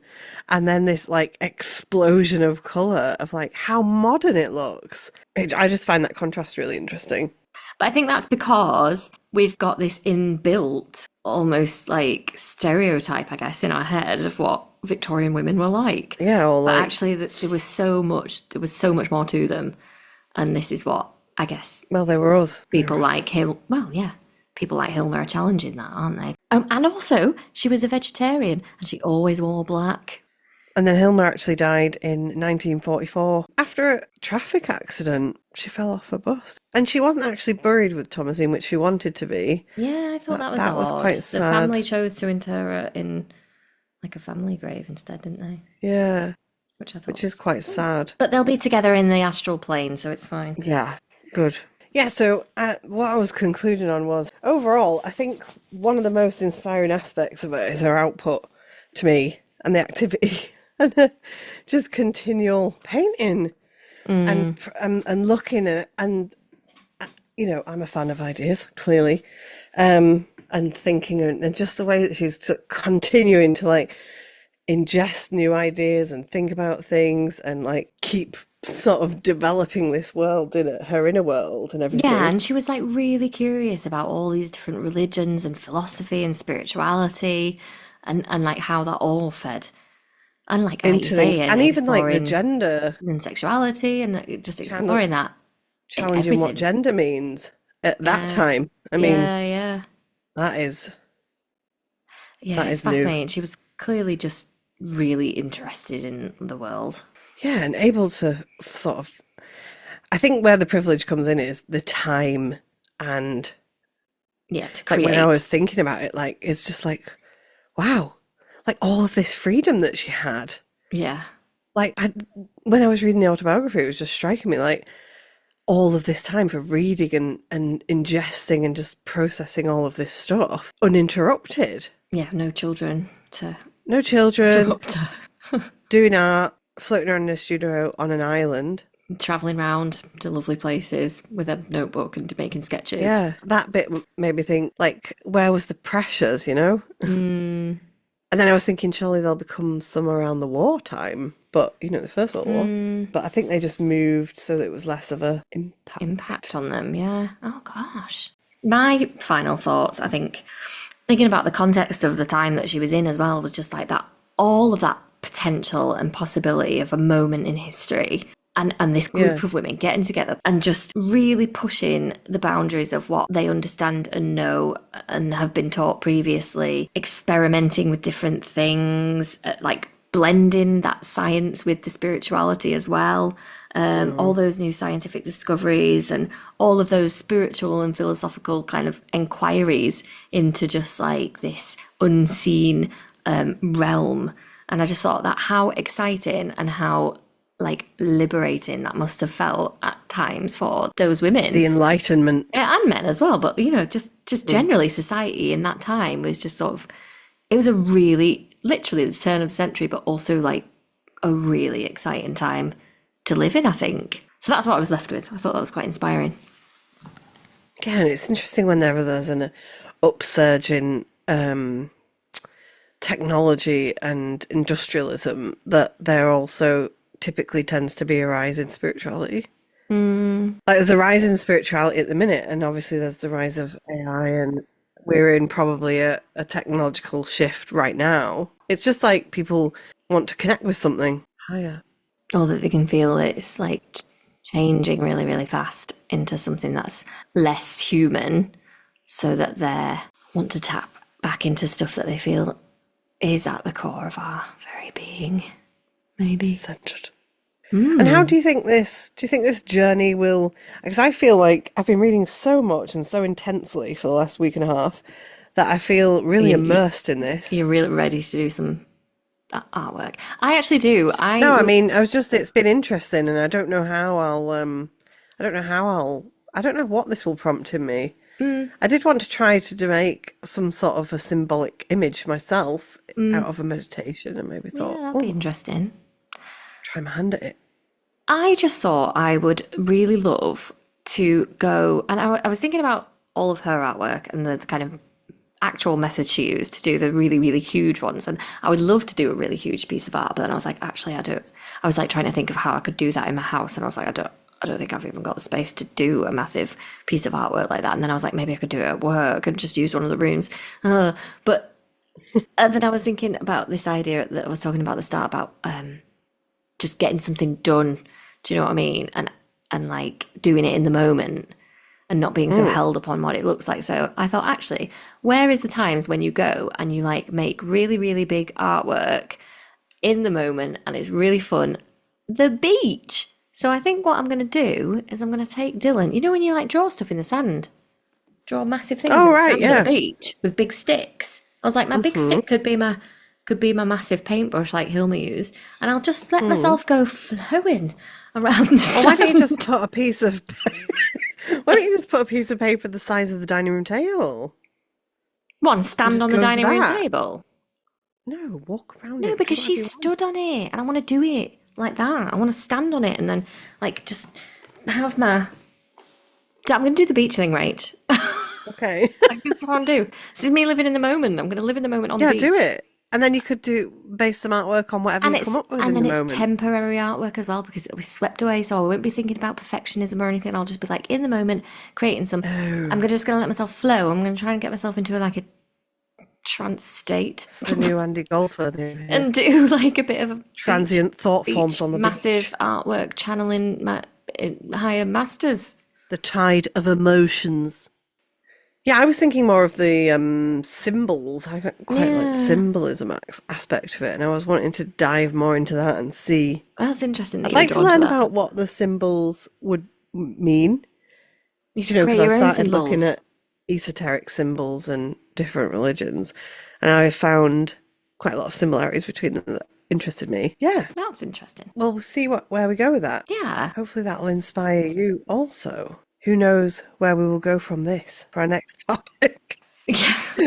and then this like explosion of colour of like how modern it looks. I just find that contrast really interesting. But I think that's because we've got this inbuilt, almost like stereotype, I guess, in our head of what Victorian women were like. Yeah, or But like, actually, there was so much more to them, and this is what I guess well, they were us. people like people like Hilma are challenging that, aren't they? And also, she was a vegetarian, and she always wore black. And then Hilma actually died in 1944 after a traffic accident. She fell off a bus. And she wasn't actually buried with Thomasine, which she wanted to be. Yeah, I thought that was That was odd. quite The sad. family chose to inter her in like a family grave instead, didn't they? Yeah, Which I thought which is was... quite sad. But they'll be together in the astral plane, so it's fine. Yeah, good. Yeah, so what I was concluding on was, overall, I think one of the most inspiring aspects of it is her output to me and the activity. And just continual painting and looking at, and you know, I'm a fan of ideas, clearly, and thinking, and just the way that she's continuing to like ingest new ideas and think about things and like keep sort of developing this world in her inner world and everything. Yeah, and she was like really curious about all these different religions and philosophy and spirituality and like how that all fed. And like you Into say, things, and even like the exploring gender, and sexuality and just exploring that in challenging what everything. gender means at that Yeah, time. I mean, yeah. that is Yeah, it's new. fascinating. She was clearly just really interested in the world. Yeah, and able to sort of, I think where the privilege comes in is the time, and Yeah, to like when I was create. thinking about it, like it's just like, wow, like all of this freedom that she had. Yeah. Like when I was reading the autobiography, it was just striking me like all of this time for reading and ingesting and just processing all of this stuff uninterrupted. Yeah, no children to No children, interrupt her. doing art, floating around in a studio on an island. Traveling around to lovely places with a notebook and making sketches. Yeah, that bit made me think, like, where was the pressures, you know? Mm, And then I was thinking, surely they'll become some around the wartime, but, you know, the First World War. But I think they just moved so that it was less of a impact on them, yeah. Oh gosh. My final thoughts, I think, thinking about the context of the time that she was in as well, was just like that, all of that potential and possibility of a moment in history. And this group of women getting together and just really pushing the boundaries of what they understand and know and have been taught previously, experimenting with different things, like blending that science with the spirituality as well. All those new scientific discoveries and all of those spiritual and philosophical kind of inquiries into just like this unseen realm. And I just thought that how exciting and how like liberating that must have felt at times for those women. The Enlightenment. Yeah, and men as well, but you know, just generally society in that time was just sort of, it was a really, literally the turn of the century, but also like a really exciting time to live in, I think. So that's what I was left with. I thought that was quite inspiring. Yeah, and it's interesting whenever there's an upsurge in technology and industrialism, that there also typically tends to be a rise in spirituality. Like there's a rise in spirituality at the minute, and obviously there's the rise of AI, and we're in probably a technological shift right now. It's just like people want to connect with something higher. Or that they can feel it's like changing really, really fast into something that's less human, so that they want to tap back into stuff that they feel is at the core of our very being. Maybe. Centered. And how do you think this journey will, because I feel like I've been reading so much and so intensely for the last week and a half that I feel really immersed in this. You're really ready to do some artwork. I actually do. No, I mean, it's been interesting, and I don't know what this will prompt in me. I did want to try to make some sort of a symbolic image myself out of a meditation, and maybe thought, that'd be interesting. Try my hand at it. I just thought I would really love to go, and I was thinking about all of her artwork and the kind of actual methods she used to do the really, really huge ones. And I would love to do a really huge piece of art, but then I was like, actually, I was like trying to think of how I could do that in my house. And I was like, I don't think I've even got the space to do a massive piece of artwork like that. And then I was like, maybe I could do it at work and just use one of the rooms. But and then I was thinking about this idea that I was talking about at the start about just getting something done. Do you know what I mean? And like doing it in the moment and not being so held upon what it looks like. So I thought, actually, where is the times when you go and you like make really, really big artwork in the moment and it's really fun? The beach. So I think what I'm going to do is I'm going to take Dylan. You know when you like draw stuff in the sand? Draw massive things at the beach with big sticks. I was like, my big stick could be my massive paintbrush like Hilma used, and I'll just let myself go flowing around the sand. Why don't you just put a piece of paper the size of the dining room table? One, stand on the dining room table. No, walk around it. No, because she stood on it, and I want to do it like that. I want to stand on it and then like just have my... I'm going to do the beach thing, right? Okay. That's what I'm going to do. This is me living in the moment. I'm going to live in the moment on the beach. Yeah, do it. And then you could base some artwork on whatever you come up with in the moment. And then it's temporary artwork as well, because it'll be swept away, so I won't be thinking about perfectionism or anything. I'll just be like in the moment, creating some... I'm just going to let myself flow. I'm going to try and get myself into like a trance state. It's the new Andy Goldsworthy. And do like a bit of a transient thought forms on the massive artwork, channeling higher masters. The tide of emotions. Yeah, I was thinking more of the symbols. I quite like the symbolism aspect of it, and I was wanting to dive more into that and see. That's interesting. I'd like to learn about what the symbols would mean. You know, because I started looking at esoteric symbols and different religions, and I found quite a lot of similarities between them interested me. Yeah. That's interesting. Well, we'll see where we go with that. Yeah. Hopefully that'll inspire you also. Who knows where we will go from this for our next topic?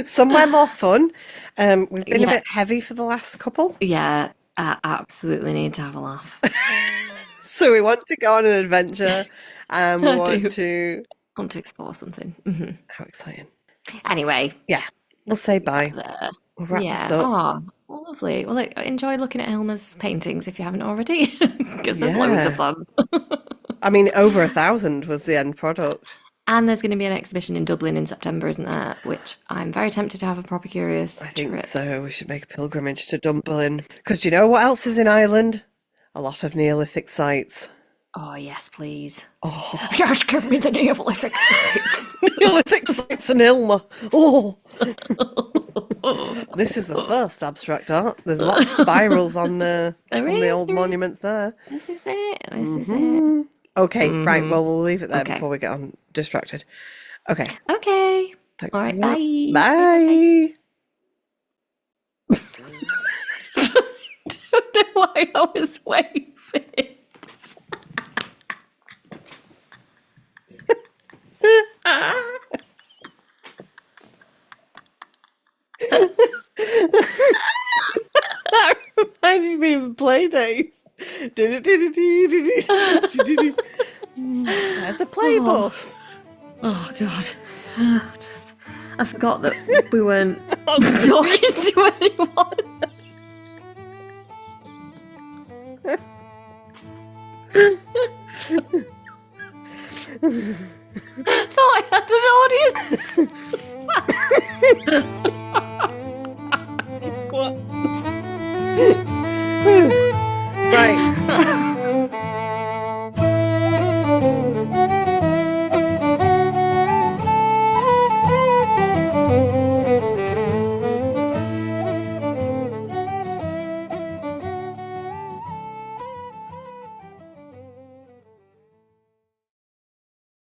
Somewhere more fun. We've been a bit heavy for the last couple. Yeah, I absolutely need to have a laugh. So we want to go on an adventure and we want to explore something. How exciting. Anyway. Yeah. We'll say bye. We'll wrap this up. Oh, lovely. Well, enjoy looking at Hilma's paintings if you haven't already, because there's loads of them. I mean, over 1,000 was the end product. And there's going to be an exhibition in Dublin in September, isn't there? Which I'm very tempted to have a proper curious trip. I think so. We should make a pilgrimage to Dublin. Because do you know what else is in Ireland? A lot of Neolithic sites. Oh, yes, please. Oh. Just give me the Neolithic sites. Neolithic sites and Hilma. Oh. This is the first abstract art. There's a lot of spirals on the old monuments there. This is it. This is it. Okay, right. Well, we'll leave it there before we get on distracted. Okay. Okay. Thanks. All right. Bye. Bye. I don't know why I was waving. That reminded me of play days. There's the play bus. Oh God. I forgot that we weren't talking to anyone. Thought I had an audience. What? Right.